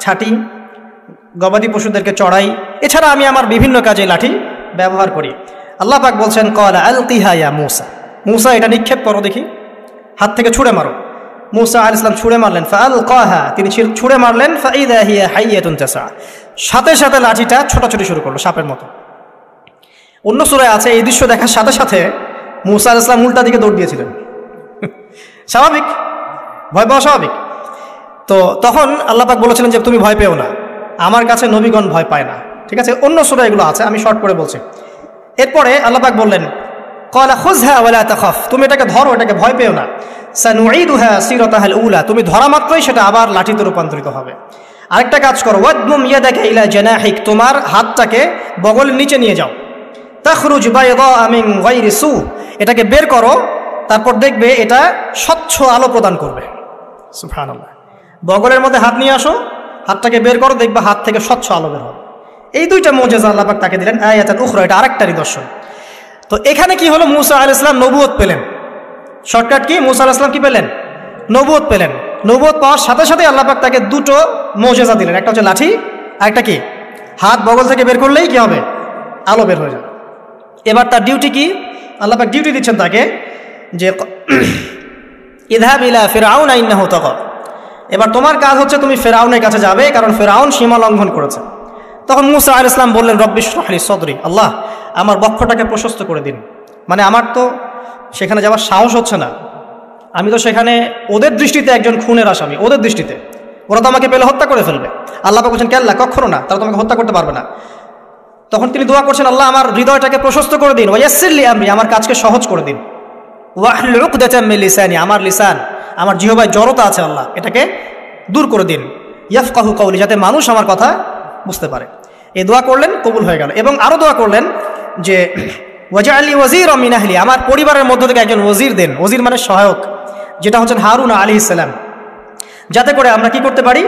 ছাটি, গবাদি পশুদেরকে চড়াই, এছাড়া আমি আমার বিভিন্ন কাজে লাঠি ব্যবহার করি। আল্লাহ পাক বলছেন, ক্বালা আলকিহা ইয়া মূসা, মূসা এটা নিক্ষেপ করো দেখি, হাত থেকে ছুঁড়ে মারো। মূসা আলাইহিস সালাম ছুঁড়ে মারলেন। ফাআলকাহা, তিনি ছুঁড়ে মারলেন। ফাইদা হিয়া হাইয়াতুন তাসআ, সাথে সাথে লাঠিটা ছোটাছুটি শুরু করলো সাপের মতো। অন্য সূরায় আছে এই দৃশ্য দেখার সাথে সাথে মূসা আলাইহিস সালাম উল্টা দিকে দৌড় দিয়েছিলেন। স্বাভাবিক, ভয় পাওয়া স্বাভাবিক। তো তখন আল্লাহ পাক বলেছিলেন যে তুমি ভয় পেও না, আমার কাছে নবীগণ ভয় পায় না। ঠিক আছে, অন্য সূরা এগুলো আছে, আমি শর্ট করে বলছি। এরপরে আল্লাহ পাক বললেন, ক্বালা খুযহা ওয়া লা তাখাফ, তুমি এটাকে ধরো, এটাকে ভয় পেও না। সানুঈদুহা সিরাতাহাল উলা, তুমি ধরা মাত্রই সেটা আবার লাঠিতে রূপান্তরিত হবে। আরেকটা কাজ করো, ওয়াদমুম ইয়াদাকা ইলা জানাহিক, তোমার হাতটাকে বগলের নিচে নিয়ে যাও। তাখরুজ বাইদা মিন গায়রি সু, এটাকে বের করো, তারপর দেখবে এটা স্বচ্ছ আলো প্রদান করবে। সুবহানাল্লাহ। বগলের মধ্যে হাত নিয়ে আসো, হাতটাকে বের করো, দেখবে হাত থেকে স্বচ্ছ আলো বের হবে। এই দুইটা মুজিজা আল্লাহ পাক তাকে দিলেন। আয়াতুল উখরা, এটা আরেকটা নিদর্শন। তো এখানে কি হলো? মূসা আলাইহিস সালাম নবুয়ত পেলেন। Shortcut key? মূসা আলাইহিস সালাম কি পেলেন? নবুয়ত পেলেন। নবুয়ত পাওয়ার সাথে সাথে আল্লাহ পাক তাকে দুটো মুজিজা দিলেন। একটা হচ্ছে লাঠি, আর একটা কি? হাত বগল থেকে বের করলেই কি হবে? আলো বের হয়ে যাবে। এবার তার ডিউটি কি? আল্লাহ পাক ডিউটি দিচ্ছেন তাকে যে ইযহাব ইলা ফিরআউন ইন্নাহু তাগা, এবার তোমার কাজ হচ্ছে তুমি ফিরআউনের কাছে যাবে, কারণ ফিরআউন সীমা লঙ্ঘন করেছে। তখন মূসা আলাইহিস সালাম বললেন, রব্বি ইশরাহ লি সদরি, আল্লাহ আমার বক্ষটাকে প্রশস্ত করে দিন। মানে আমার তো সেখানে যাওয়ার সাহস হচ্ছে না, আমি তো সেখানে ওদের দৃষ্টিতে একজন খুনের আসামি, ওদের দৃষ্টিতে ওরা তো আমাকে পেলে হত্যা করে ফেলবে। আল্লাহ পাক বলছেন কেল্লা, কখনো না, তারা তোমাকে হত্যা করতে পারবে না। তখন তিনি দোয়া করছেন, আল্লাহ আমার হৃদয়টাকে প্রশস্ত করে দিন, ওয়াইয়াসসির লি আমরি, আমার কাজকে সহজ করে দিন, ওয়াহলুল উকদাতাম মিন লিসানি, আমার লিসান, আমার জিহ্বায় জড়তা আছে আল্লাহ, এটাকে দূর করে দিন, ইয়াফকাহু কওলি, যাতে মানুষ আমার কথা বুঝতে পারে। এই দোয়া করলেন, কবুল হয়ে গেল। এবং আরও দোয়া করলেন যে ওয়াজআলি ওয়াজিরাম মিন আহলি, আমার পরিবারের মধ্য থেকে একজন ওজির দেন, ওজির মানে সহায়ক, যেটা হচ্ছেন হারুন আলাইহিস সালাম, যাতে করে আমরা কি করতে পারি,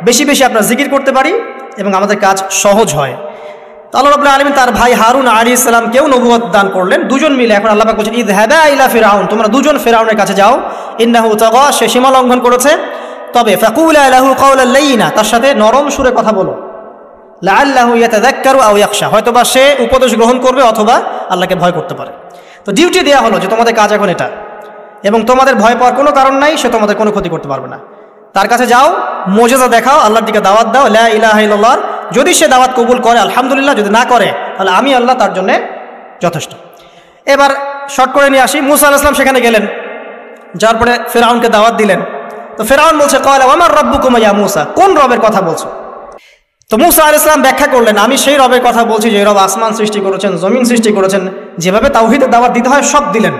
বেশি বেশি আপনার জিকির করতে পারি এবং আমাদের কাজ সহজ হয়। তো আল্লাহ রাব্বুল আলামিন তার ভাই হারুন আলাইহিস সালামকেও নবুয়ত দান করলেন, দুজন মিলে। এখন আল্লাহ পাক বলছেন ইযহাবা ইলা ফিরআউন, তোমরা দুজন ফিরআউনের কাছে যাও, ইন্নাহু তাগা, সে সীমা লঙ্ঘন করেছে, তবে ফাকুলা লাহু কাওলাল লাইয়িনা, তার সাথে নরম সুরে কথা বলো, লাআল্লাহু ইয়াতাযাক্কারু আও ইয়াখশা, হয়তোবা সে উপদেশ গ্রহণ করবে অথবা আল্লাহকে ভয় করতে পারে। তো ডিউটি দেওয়া হলো যে তোমাদের কাজ এখন এটা, এবং তোমাদের ভয় পাওয়ার কোনো কারণ নাই, সে তোমাদের কোনো ক্ষতি করতে পারবে না। তার কাছে যাও, মুজিজা দেখাও, আল্লাহর দিকে দাওয়াত দাও, লা ইলাহা ইল্লাল্লাহ, যদি সে দাওয়াত কবুল করে আলহামদুলিল্লাহ, যদি না করে তাহলে আমি আল্লাহ তার জন্য যথেষ্ট। এবার শর্ট করে নিয়ে আসি, মুসা আলাইহিস সালাম সেখানে গেলেন, যার পরে ফিরআউনকে দাওয়াত দিলেন। তো ফিরআউন বলছে ক্বালা ওয়া মার রাব্বুকুমা ইয়া মুসা, কোন রবের কথা বলছো? তো মুসা আলাইহিস সালাম ব্যাখ্যা করলেন, আমি সেই রবের কথা বলছি যে রব আসমান সৃষ্টি করেছেন, জমিন সৃষ্টি করেছেন, যেভাবে তাওহীদের দাওয়াত দিতে হয় সব দিলেন।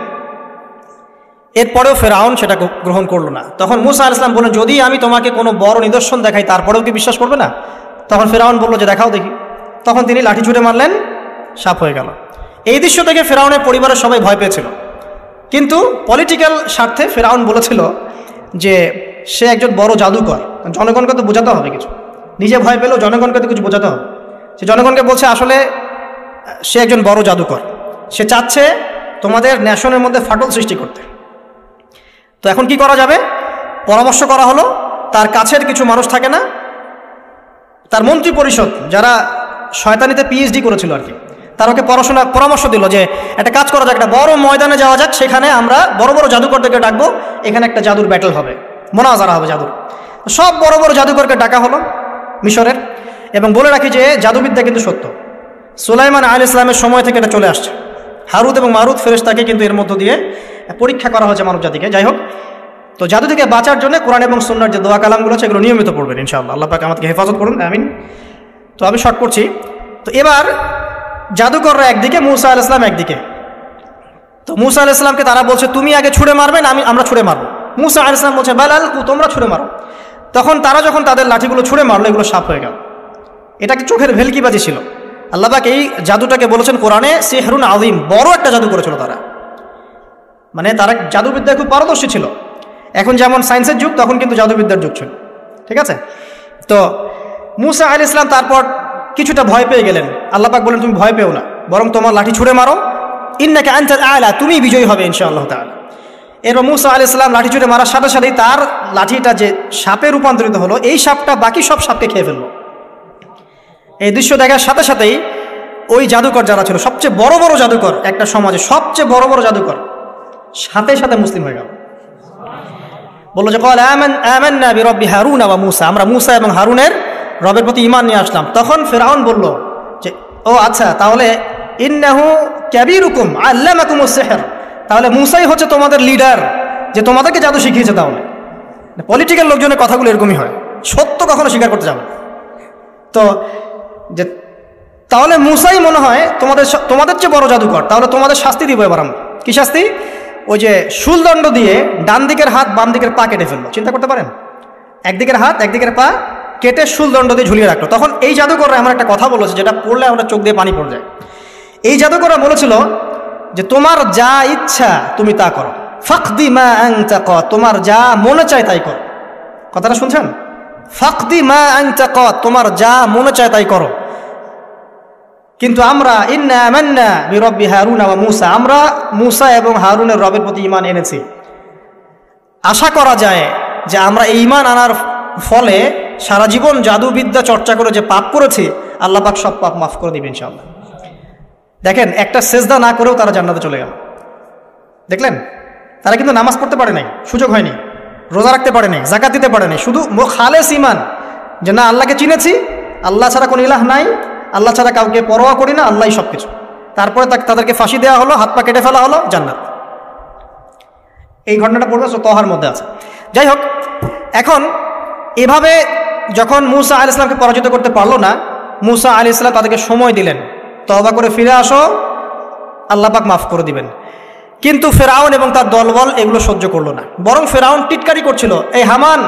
এরপরেও ফেরাউন সেটা গ্রহণ করলো না। তখন মুসা আলাইহিস সালাম বললেন, যদি আমি তোমাকে কোনো বড় নিদর্শন দেখাই তারপরেও কি বিশ্বাস করবে না? তখন ফেরাউন বলল যে দেখাও দেখি। তখন তিনি লাঠি ছুটে মারলেন, সাপ হয়ে গেল। এই দৃশ্য থেকে ফেরাউনের পরিবারের সবাই ভয় পেয়েছিল, কিন্তু পলিটিক্যাল স্বার্থে ফেরাউন বলেছিল যে সে একজন বড় জাদুকর, জনগণকে তো বোঝাতে হবে কিছু, নিজে ভয় পেলেও জনগণকে তো কিছু বোঝাতে হবে। সে জনগণকে বলছে আসলে সে একজন বড় জাদুকর, সে চাচ্ছে তোমাদের ন্যাশনের মধ্যে ফাটল সৃষ্টি করতে। তো এখন কি করা যাবে? পরামর্শ করা হলো, তার কাছের কিছু মানুষ থাকে না, তার মন্ত্রী পরিষদ যারা শয়তানিতে পিএইচডি করেছিল আর কি, তার ওকে পরামর্শ দিল যে একটা কাজ করা যাক, একটা বড় ময়দানে যাওয়া যাক, সেখানে আমরা বড় বড় জাদুকরদেরকে ডাকবো, এখানে একটা জাদুর ব্যাটল হবে, মোনাজারা হবে জাদুর। সব বড় বড় জাদুকরকে ডাকা হলো মিশরের। এবং বলে রাখি যে জাদুবিদ্যা কিন্তু সত্য, সুলাইমান আলাইহিস সালামের সময় থেকে এটা চলে আসছে। হারুত এবং মারুত ফেরেশতাকে কিন্তু এর মধ্য দিয়ে পরীক্ষা করা হয়েছে মানব জাতিকে। যাই হোক, তো জাদু থেকে বাঁচার জন্য কোরআন এবং সুন্নাহর যে দোয়া কালামগুলো আছে এগুলো নিয়মিত পড়বেন ইনশাআল্লাহ। আল্লাহ পাক আমাদেরকে হেফাজত করুন, আমিন। তো আমি শর্ট করছি। তো এবার জাদুকররা একদিকে, মুসা আলাইহিস সালাম একদিকে। তো মুসা আলাইহিস সালামকে তারা বলছে তুমি আগে ছুঁড়ে মারবেন, আমরা ছুঁড়ে মারবো। মুসা আলাইহিস সালাম বলছে বালাল তোমরা ছুঁড়ে মারো। তখন তারা যখন তাদের লাঠিগুলো ছুঁড়ে মারলো, এগুলো সাপ হয়ে গেল। এটা কি চোখের ভেলকিবাজি ছিল? আল্লাহ পাক এই জাদুটাকে বলেছেন কোরআনে সিহরুন আযীম, বড় একটা জাদু করেছিল তারা, মানে তারা জাদুবিদ্যায় খুব পারদর্শী ছিল। এখন যেমন সায়েন্সের যুগ, তখন কিন্তু জাদুবিদ্যার যুগ ছিল, ঠিক আছে? তো মুসা আলাইহিস সালাম তারপর কিছুটা ভয় পেয়ে গেলেন। আল্লাহ পাক বলেন তুমি ভয় পেও না, বরং তোমার লাঠি ছুঁড়ে মারো, ইন্নাকা আনতাল আ'লা, তুমি বিজয়ী হবে ইনশাআল্লাহ তাআলা। এরপর মুসা আলাইহিস সালাম লাঠি ছুঁড়ে মারার সাথে সাথেই তার লাঠিটা যে সাপে রূপান্তরিত হলো, এই সাপটা বাকি সব সাপকে খেয়ে ফেললো। এই দৃশ্য দেখার সাথে সাথেই ওই জাদুকর যারা ছিল, সবচেয়ে বড় বড় জাদুকর, একটা সমাজে সবচেয়ে বড় বড় জাদুকর, সাথে সাথে মুসলিম হয়ে গেল। বললো যে ক্বালা আমান্না বিরব্বি হারুন ওয়া মুসা, আমরা মুসা এবং হারুনের রবের প্রতি ঈমান নিয়ে আসলাম। তখন ফিরআউন বলল যে ও আচ্ছা, তাহলে ইন্নাহু কাবীরুকুম আল্লামাকুমুস সিহর, তাহলে মুসাই হচ্ছে তোমাদের লিডার, যে তোমাদেরকে জাদু শিখিয়েছে। তাহলে পলিটিক্যাল লোকজনের কথাগুলো এরকমই হয়, সত্য কখনো স্বীকার করতে যাবে। তো যে তাহলে মুসাই মনে হয় তোমাদের চেয়ে বড় জাদুকর, তাহলে তোমাদের শাস্তি দিব এবার আমরা। কি শাস্তি? ওই যে শুলদণ্ড দিয়ে ডান দিকের হাত বাম দিকের পা কেটে ফেললো। চিন্তা করতে পারেন, একদিকের হাত একদিকের পা কেটে শুলদণ্ড দিয়ে ঝুলিয়ে রাখলো। তখন এই জাদুকররা এমন একটা কথা বলেছে যেটা পড়লে আমরা চোখ দিয়ে পানি পড়ে যায়। এই জাদুকররা বলেছিল যে তোমার যা ইচ্ছা তুমি তা করো, ফাকদি মা আনতা ক, তোমার যা মনে চায় তাই করো। কথাটা শুনছেন? ফাকদি মা আনতা ক, তোমার যা মনে চায় তাই করো। কিন্তু আমরা ইন্না আমান্না বিরব্বি হারুন ওয়া মুসা, আমরা মুসা এবং হারুনের রবের প্রতি ঈমান এনেছি। আশা করা যায় যে আমরা এই ঈমান আনার ফলে সারা জীবন জাদুবিদ্যা চর্চা করে যে পাপ করেছি, আল্লাহ পাক সব পাপ মাফ করে দিবেন ইনশাআল্লাহ। দেখেন, একটা সেজদা না করেও তারা জান্নাতে চলে গেল। দেখলেন, তারা কিন্তু নামাজ পড়তে পারে নাই, সুযোগ হয়নি, রোজা রাখতে পারে নাই, যাকাত দিতে পারে নাই, শুধু খালেস ঈমান যে না আল্লাহকে চিনেছি, আল্লাহ ছাড়া কোনো ইলাহ নাই, আল্লাহ ছাড়া কাউকে পরোয়া করি না, আল্লাহই সব কিছু। তারপরে তাদেরকে ফাঁসি দেওয়া হলো, হাত পা কেটে ফেলা হলো, জান্নাত। এই ঘটনাটা পড়বে সূরা তহার মধ্যে আছে। যাই হোক, এখন এভাবে যখন মূসা আলাইহিস সালামকে পরাজিত করতে পারলো না, মূসা আলাইহিস সালাম তাদেরকে সময় দিলেন, তওবা করে ফিরে আসো, আল্লাহ পাক মাফ করে দিবেন। কিন্তু ফেরাউন এবং তার দলবল এগুলো সহ্য করলো না, বরং ফেরাউন টিটকারি করছিল, এই হামান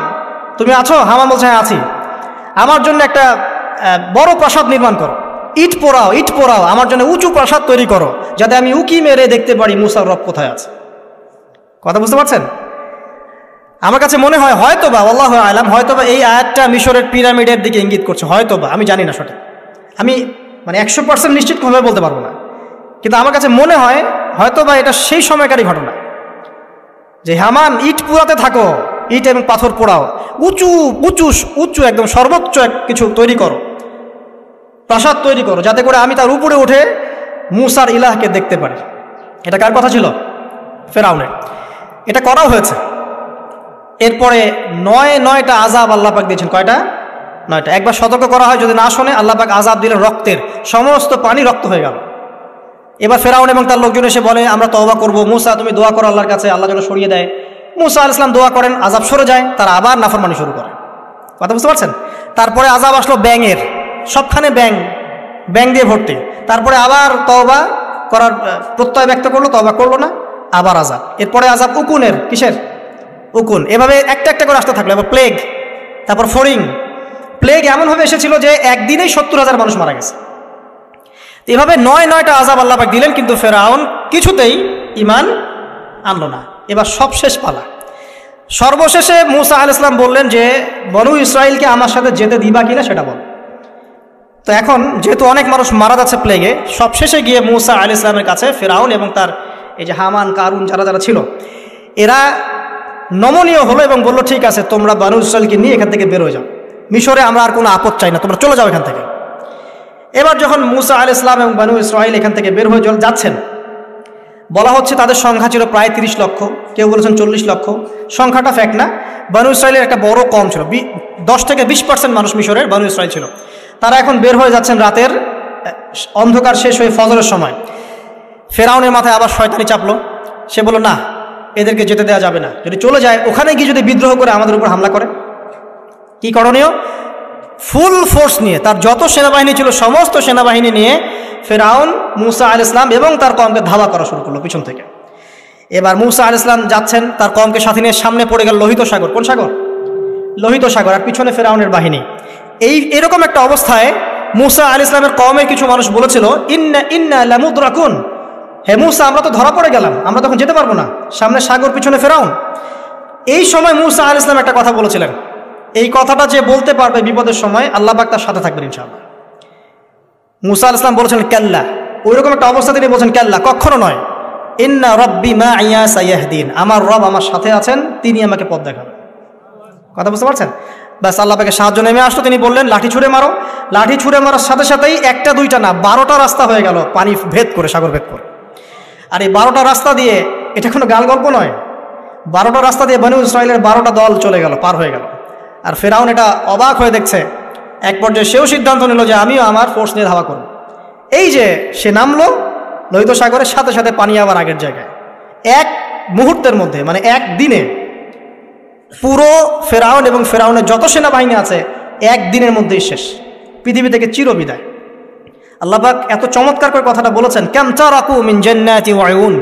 তুমি আছো? হামান বলছে হ্যাঁ আছি, আমার জন্য একটা বড় প্রাসাদ নির্মাণ করো, ইট পোড়াও, আমার জন্য উঁচু প্রাসাদ তৈরি করো, যাতে আমি উকি মেরে দেখতে পারি মূসার রব কোথায় আছে। কথা বুঝতে পারছেন? আমার কাছে মনে হয় হয়তোবা, আল্লাহু আ'লাম, হয়তোবা এই আয়াতটা মিশরের পিরামিডের দিকে ইঙ্গিত করছে, হয়তোবা, আমি জানি না সঠিক, আমি মানে 100% নিশ্চিত ভাবে বলতে পারবো না, কিন্তু আমার কাছে মনে হয় হয়তোবা এটা সেই সময়কারী ঘটনা, যে হামান ইট পোড়াতে থাকো, ইট এবং পাথর পোড়াও, উঁচু একদম সর্বোচ্চ কিছু তৈরি করো, প্রাসাদ তৈরি করো, যাতে করে আমি তার উপরে উঠে মূসার ইলাহকে দেখতে পারি। এটা কার কথা ছিল? ফেরাউনের। এটা করাও হয়েছে। এরপরে 9টা আযাব আল্লাহ পাক দিয়েছেন। কয়টা? 9টা। একবার সতর্ক করা হয়, যদি না শোনে আল্লাহ পাক আযাব দিলেন রক্তের, সমস্ত পানি রক্ত হয়ে গেল। এবার ফেরাউন এবং তার লোকজন এসে বলে আমরা তওবা করব, মূসা তুমি দোয়া করো আল্লাহর কাছে, আল্লাহ যেন সরিয়ে দেয়। মূসা আলাইহিস সালাম দোয়া করেন, আযাব সরে যায়, তারা আবার নাফরমানি শুরু করে। কথা বুঝতে পারছেন? তারপরে আযাব আসলো ব্যাঙের, সবখানে ব্যাঙ দিয়ে ভর্তি। তারপরে আবার তওবা করার প্রত্যয় ব্যক্ত করলো, তওবা করলো না, আবার আযাব। এরপরে আযাব উকুনের, কিসের? উকুন। এভাবে একটা একটা করে আসতে থাকলো। এবার প্লেগ, তারপর ফড়িং। প্লেগ এমনভাবে এসেছিল যে একদিনেই 70,000 মানুষ মারা গেছে। এভাবে 9টা আযাব আল্লাহ পাক দিলেন, কিন্তু ফেরাউন কিছুতেই ঈমান আনলো না। এবার সবশেষ পালা। সর্বশেষে মূসা আলাইহিস সালাম বললেন যে বনু ইসরাইলকে আমার সাথে যেতে দিবা কিনা সেটা বল। তো এখন যেহেতু অনেক মানুষ মারা যাচ্ছে প্লেগে, সবশেষে গিয়ে মূসা আলাইহিস সালামের কাছে ফেরাউন এবং তার এই যে হামান, কারুন, যারা ছিল, এরা নমনীয় হলো এবং বলল ঠিক আছে, তোমরা বনু ইসরাইলকে নিয়ে এখান থেকে বের হয়ে যাও, মিশরে আমরা আর কোনো আপদ চাই না, তোমরা চলে যাও এখান থেকে। এবার যখন মূসা আলাইহিস সালাম এবং বনু ইসরাইল এখান থেকে বের হয়ে যাচ্ছেন, বলা হচ্ছে তাদের সংখ্যা ছিল প্রায় 30 লক্ষ, কেউ বলেছেন 40 লক্ষ। সংখ্যাটা ফ্যাক্ট না। বনু ইসরাইলের একটা বড় কম ছিল, 10 থেকে 20% মানুষ মিশরের বনু ইসরাইল ছিল। তারা এখন বের হয়ে যাচ্ছেন রাতের অন্ধকার শেষ হয়ে ফজরের সময়। ফেরাউনের মাথায় আবার শয়তানি চাপলো। সে বলল না, এদেরকে যেতে দেওয়া যাবে না, যদি চলে যায় ওখানে গিয়ে যদি বিদ্রোহ করে আমাদের উপর হামলা করে, কি করণীয়? ফুল ফোর্স নিয়ে, তার যত সেনাবাহিনী ছিল সমস্ত সেনাবাহিনী নিয়ে ফেরাউন মূসা আলাইহিস সালাম এবং তার কওমকে ধাওয়া করা শুরু করলো পিছন থেকে। এবার মূসা আলাইহিস সালাম যাচ্ছেন, তার কওমকে সাথে নিয়ে, সামনে পড়ে গেল লোহিত সাগর। কোন সাগর? লোহিত সাগর। আর পিছনে ফেরাউনের বাহিনী। এরকম একটা অবস্থায় মূসা আলাইহিস সালামের কওমের কিছু মানুষ বলেছিল ইন্না লামুদরাকুন, হে মূসা আমরা তো ধরা পড়ে গেলাম, আমরা তখন যেতে পারবো না, সামনে সাগর, পিছনে ফেরাউন। এই সময় মূসা আলাইহিস সালাম একটা কথা বলেছিলেন, এই কথাটা যে বলতে পারবে বিপদের সময় আল্লাহ পাক তার সাথে থাকবেন ইনশাআল্লাহ। মূসা আলাইহিস সালাম বলেছিলেন কাল্লা, ওইরকম একটা অবস্থা তিনি বলছেন কাল্লা, কখনো নয়, ইন্না রাব্বি মাইয়া সায়াহদিন, আমার রব আমার সাথে আছেন, তিনি আমাকে পথ দেখাবেন। কথা বুঝতে পারছেন? ব্যাস আল্লাহ পাকের সাহায্য নেমে আসলো। তিনি বললেন লাঠি ছুঁড়ে মারো। লাঠি ছুঁড়ে মারার সাথে সাথেই একটা দুইটা না 12টা রাস্তা হয়ে গেল, পানি ভেদ করে, সাগর ভেদ করে। আর এই 12টা রাস্তা দিয়ে, এটা কোনো গাল গল্প নয়, 12টা রাস্তা দিয়ে বনু ইসরাইলের 12টা দল চলে গেল, পার হয়ে গেল। আর ফেরাউন এটা অবাক হয়ে দেখছে। এক পর্যায়ে সেও সিদ্ধান্ত নিল যে আমিও আমার ফোর্স নিয়ে ধাওয়া করব। এই যে সে নামলো লোহিত সাগরের সাথে সাথে পানি আবার আগের জায়গায়। এক মুহূর্তের মধ্যে, মানে এক দিনে পুরো ফেরাউন এবং ফেরাউনের যত সেনাবাহিনী আছে একদিনের মধ্যেই শেষ, পৃথিবী থেকে চিরবিদায়। আল্লাহ পাক এত চমৎকার করে কথাটা বলেছেন, কাম তারাকু মিন জান্নাতি ওয়া উয়ুন,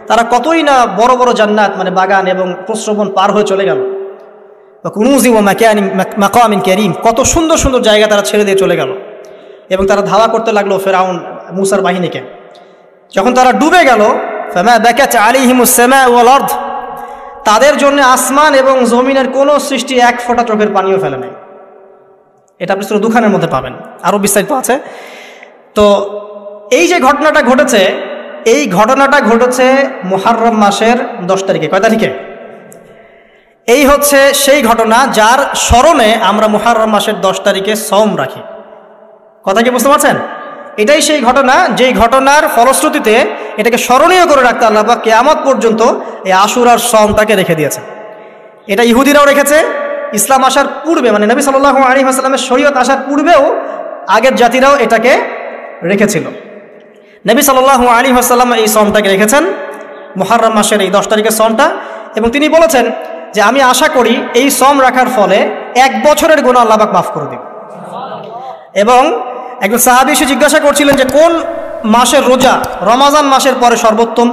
তারা কতই না বড় বড় জান্নাত মানে বাগান এবং প্রশ্রবণ পার হয়ে চলে গেল। কুনুজি ওয়া মাকামিন কারীম, কত সুন্দর সুন্দর জায়গা তারা ছেড়ে দিয়ে চলে গেল। এবং তারা ধাওয়া করতে লাগলো ফেরাউন মূসার বাহিনীকে। যখন তারা ডুবে গেল, ফামা বাকাত আলাইহিমুস সামা ওয়াল আরদ, তাদের জন্য আসমান এবং জমিনের কোনো সৃষ্টি এক ফোঁটা চোখের পানিও ফেলে নাই। এটা আপনি সূরা দুখানের মধ্যে পাবেন, আরও বিস্তারিত আছে। তো এই যে ঘটনাটা ঘটেছে, এই ঘটনাটা ঘটেছে মুহররম মাসের 10 তারিখে। কয় তারিখে? এই হচ্ছে সেই ঘটনা যার স্মরণে আমরা মুহররম মাসের 10 তারিখে সওম রাখি। কথা কি বুঝতে পারছেন? এটাই সেই ঘটনা, যেই ঘটনার ফলশ্রুতিতে এটাকে স্মরণীয় করে রাখতে আল্লাহ পাক কিয়ামত পর্যন্ত এই আশুরার সওমটাকে রেখে দিয়েছে। এটা ইহুদিরাও রেখেছে, ইসলাম আসার পূর্বে, মানে নবী সাল্লাল্লাহু আলাইহি ওয়াসাল্লামের শরীয়ত আসার পূর্বেও আগের জাতিরাও এটাকে রেখেছিল। নবী সাল্লাল্লাহু আলাইহি ওয়াসাল্লাম এই সওমটাকে রেখেছেন, মুহররম মাসের এই 10 তারিখের সওমটা। এবং তিনি বলেছেন যে আমি আশা করি এই সম রাখার ফলে 1 বছরের গুনাহ আল্লাহ পাক মাফ করে দিবেন। এবং একজন সাহাবী এসে জিজ্ঞাসা করছিলেন যে কোন মাসের রোজা রমাজান মাসের পরে সর্বোত্তম?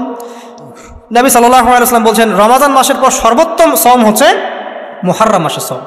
নবী সাল্লাল্লাহু আলাইহি ওয়াসাল্লাম বলছেন রমাজান মাসের পর সর্বোত্তম সম হচ্ছে মুহররম মাসের সম।